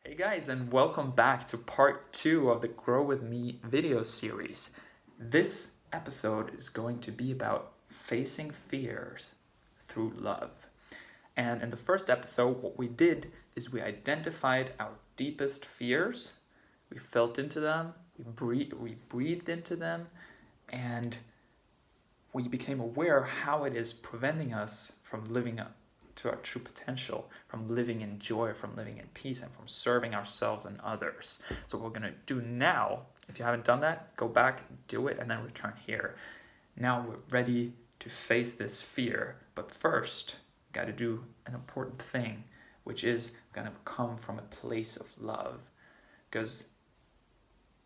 Hey guys, and welcome back to part 2 of the Grow With Me video series. This episode is going to be about facing fears through love. And in the first episode, what we did is we identified our deepest fears, we felt into them, we breathed into them, and we became aware how it is preventing us from living up to our true potential, from living in joy, from living in peace, and from serving ourselves and others. So what we're going to do now, if you haven't done that, go back, do it, and then return here. Now we're ready to face this fear, but first, we got to do an important thing, which is going to come from a place of love. Because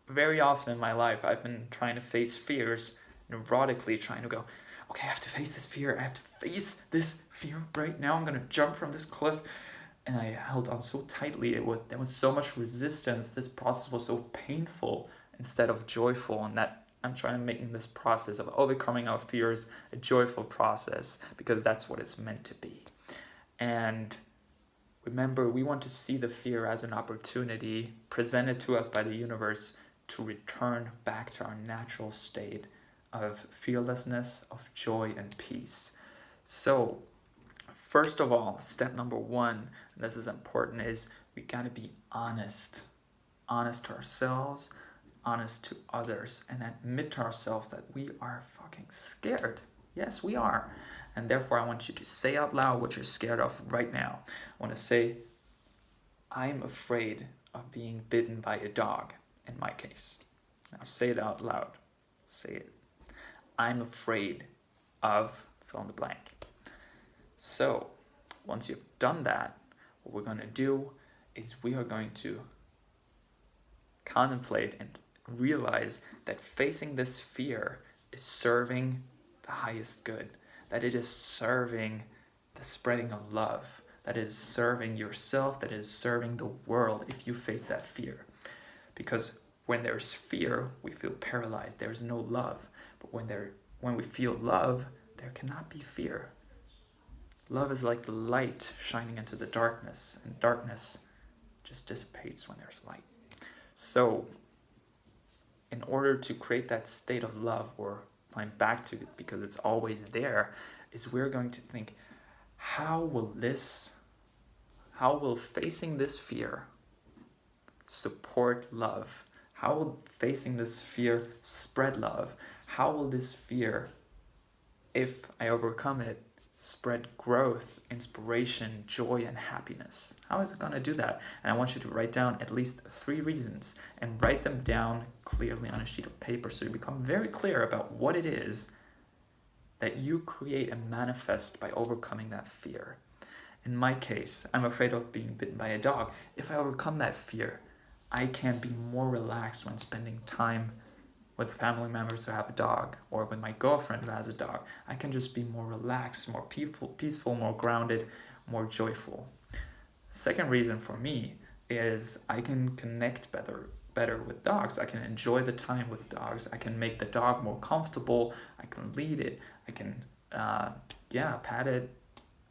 very often in my life, I've been trying to face fears neurotically, trying to go, okay, I have to face this fear. I have to face this fear right now. I'm gonna jump from this cliff, and I held on so tightly. There was so much resistance. This process was so painful instead of joyful, and that I'm trying to make this process of overcoming our fears a joyful process, because that's what it's meant to be. And remember, we want to see the fear as an opportunity presented to us by the universe to return back to our natural state of fearlessness, of joy, and peace. So, first of all, step number 1, and this is important, is we gotta be honest. Honest to ourselves, honest to others, and admit to ourselves that we are fucking scared. Yes, we are. And therefore, I want you to say out loud what you're scared of right now. I want to say, I'm afraid of being bitten by a dog, in my case. Now say it out loud. Say it. I'm afraid of fill in the blank. So, once you've done that, what we're going to do is we are going to contemplate and realize that facing this fear is serving the highest good, that it is serving the spreading of love, that it is serving yourself, that it is serving the world if you face that fear. Because when there's fear, we feel paralyzed. There's no love. But when we feel love, there cannot be fear. Love is like the light shining into the darkness, and darkness just dissipates when there's light. So, in order to create that state of love, or find back to it because it's always there, is we're going to think, how will facing this fear support love? How will facing this fear spread love? How will this fear, if I overcome it, spread growth, inspiration, joy, and happiness? How is it going to do that? And I want you to write down at least 3 reasons, and write them down clearly on a sheet of paper so you become very clear about what it is that you create and manifest by overcoming that fear. In my case, I'm afraid of being bitten by a dog. If I overcome that fear, I can be more relaxed when spending time with family members who have a dog, or with my girlfriend who has a dog. I can just be more relaxed, more peaceful, more grounded, more joyful. Second reason for me is I can connect better with dogs. I can enjoy the time with dogs. I can make the dog more comfortable. I can lead it. I can pat it.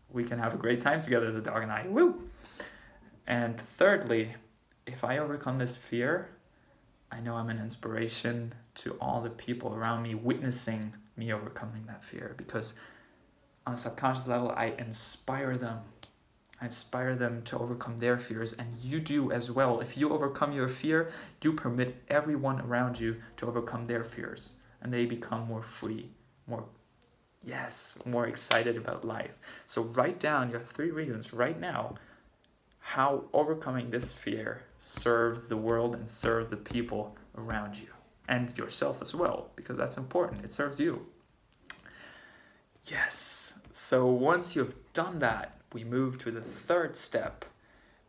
We can have a great time together, the dog and I. Woo! And thirdly, if I overcome this fear, I know I'm an inspiration to all the people around me witnessing me overcoming that fear, because on a subconscious level, I inspire them. I inspire them to overcome their fears, and you do as well. If you overcome your fear, you permit everyone around you to overcome their fears, and they become more free, more excited about life. So write down your 3 reasons right now how overcoming this fear serves the world and serves the people around you, and yourself as well, because that's important. It serves you. Yes. So once you've done that, we move to the 3rd step,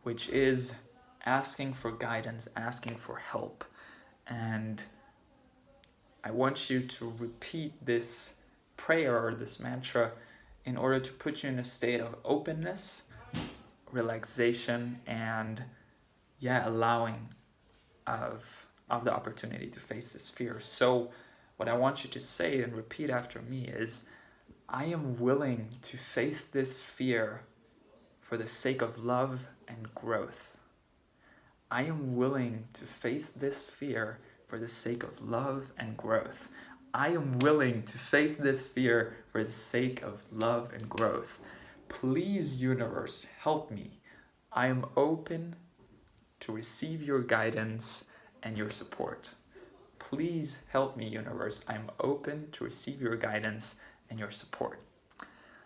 which is asking for guidance, asking for help. And I want you to repeat this prayer or this mantra in order to put you in a state of openness, relaxation, and allowing of the opportunity to face this fear. So what I want you to say and repeat after me is, I am willing to face this fear for the sake of love and growth. I am willing to face this fear for the sake of love and growth. I am willing to face this fear for the sake of love and growth. Please, universe, help me. I am open to receive your guidance and your support. Please help me, universe. I'm open to receive your guidance and your support.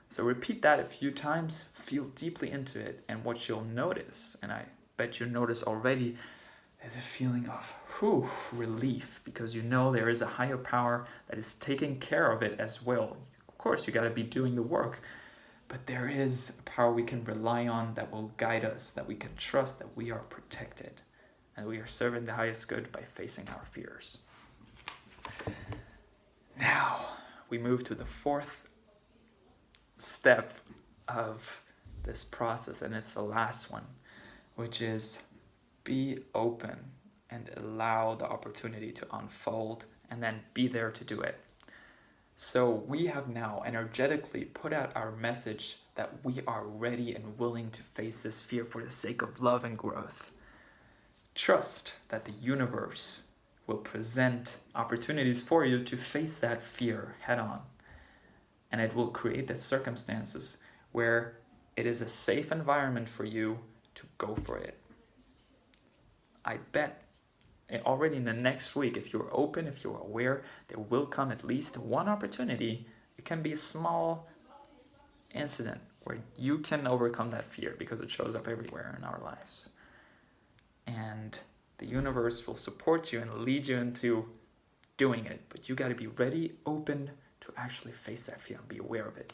So repeat that a few times, feel deeply into it, and what you'll notice, and I bet you notice already, is a feeling of relief, because you know there is a higher power that is taking care of it as well. Of course, you got to be doing the work, but there is a power we can rely on that will guide us, that we can trust that we are protected, and we are serving the highest good by facing our fears. Now, we move to the fourth step of this process, and it's the last one, which is be open and allow the opportunity to unfold, and then be there to do it. So we have now energetically put out our message that we are ready and willing to face this fear for the sake of love and growth. Trust that the universe will present opportunities for you to face that fear head on. And it will create the circumstances where it is a safe environment for you to go for it. I bet already in the next week, if you're open, if you're aware, there will come at least one opportunity. It can be a small incident where you can overcome that fear, because it shows up everywhere in our lives. And the universe will support you and lead you into doing it. But you got to be ready, open to actually face that fear and be aware of it.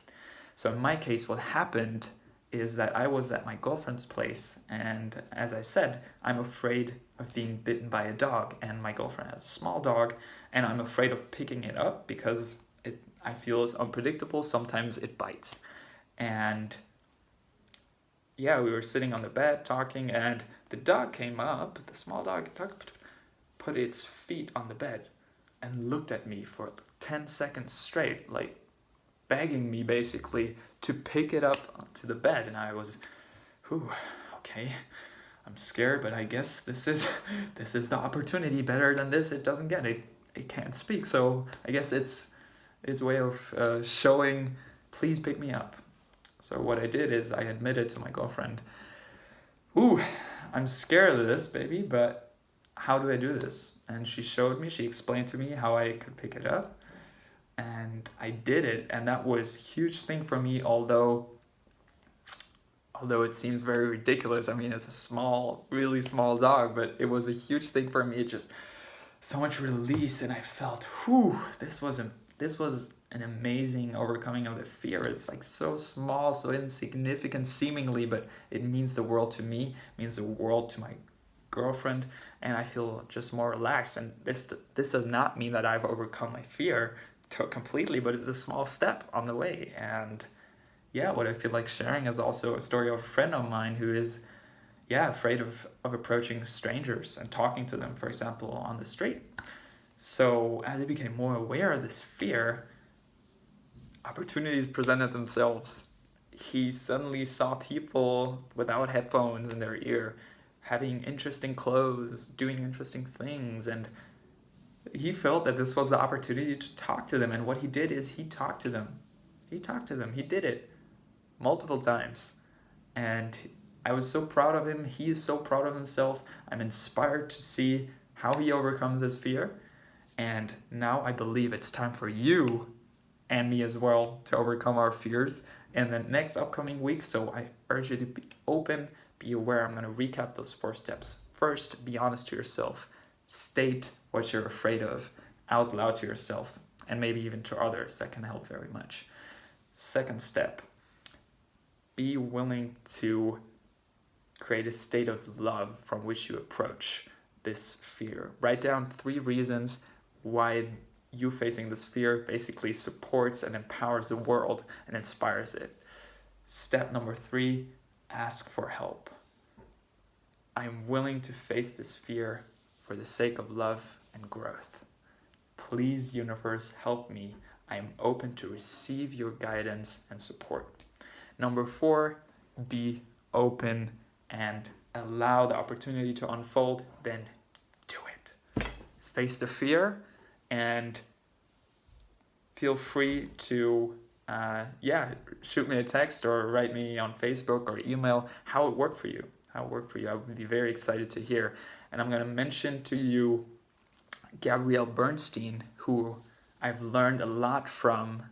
So in my case, what happened is that I was at my girlfriend's place, and as I said, I'm afraid of being bitten by a dog, and my girlfriend has a small dog, and I'm afraid of picking it up because I feel it's unpredictable. Sometimes it bites. And yeah, we were sitting on the bed talking, and the dog came up, the small dog put its feet on the bed and looked at me for 10 seconds straight, like begging me basically to pick it up to the bed. And I was, okay, I'm scared, but I guess this is the opportunity. Better than this, it doesn't get it. It can't speak, so I guess it's a way of showing, please pick me up. So what I did is I admitted to my girlfriend, I'm scared of this, baby, but how do I do this? And she explained to me how I could pick it up. And I did it, and that was a huge thing for me, although it seems very ridiculous. I mean, it's a really small dog, but it was a huge thing for me. It just so much release, and I felt, this was an amazing overcoming of the fear. It's like so small, so insignificant seemingly, but it means the world to me, means the world to my girlfriend, and I feel just more relaxed. And this does not mean that I've overcome my fear completely, but it's a small step on the way. And yeah, what I feel like sharing is also a story of a friend of mine who is afraid of approaching strangers and talking to them, for example, on the street. So as I became more aware of this fear, opportunities presented themselves. He suddenly saw people without headphones in their ear, having interesting clothes, doing interesting things, and he felt that this was the opportunity to talk to them. And what he did is he talked to them. He did it multiple times. And I was so proud of him. He is so proud of himself. I'm inspired to see how he overcomes his fear. And now I believe it's time for you and me as well to overcome our fears in the next upcoming week. So I urge you to be open, be aware. I'm going to recap those 4 steps. First, be honest to yourself. State what you're afraid of out loud to yourself, and maybe even to others. That can help very much. Second step, be willing to create a state of love from which you approach this fear. Write down 3 reasons why you facing this fear basically supports and empowers the world and inspires it. Step number 3, ask for help. I'm willing to face this fear for the sake of love and growth. Please, universe, help me. I am open to receive your guidance and support. Number 4, be open and allow the opportunity to unfold, then do it. Face the fear, and feel free to shoot me a text or write me on Facebook or email how it worked for you. I would be very excited to hear. And I'm going to mention to you Gabrielle Bernstein, who I've learned a lot from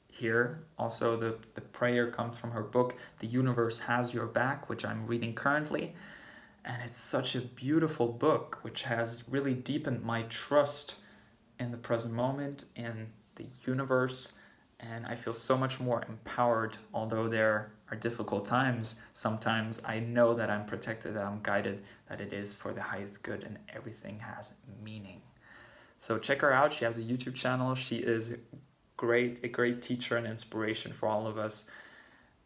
here. Also, the prayer comes from her book, The Universe Has Your Back, which I'm reading currently. And it's such a beautiful book, which has really deepened my trust in the present moment, in the universe, and I feel so much more empowered. Although there are difficult times, sometimes I know that I'm protected, that I'm guided, that it is for the highest good, and everything has meaning. So check her out. She has a YouTube channel. She is a great teacher and inspiration for all of us.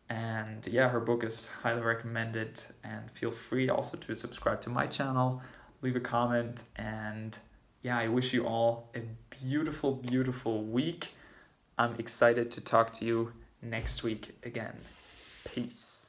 And yeah, her book is highly recommended. And feel free also to subscribe to my channel, leave a comment, and yeah, I wish you all a beautiful, beautiful week. I'm excited to talk to you next week again. Peace.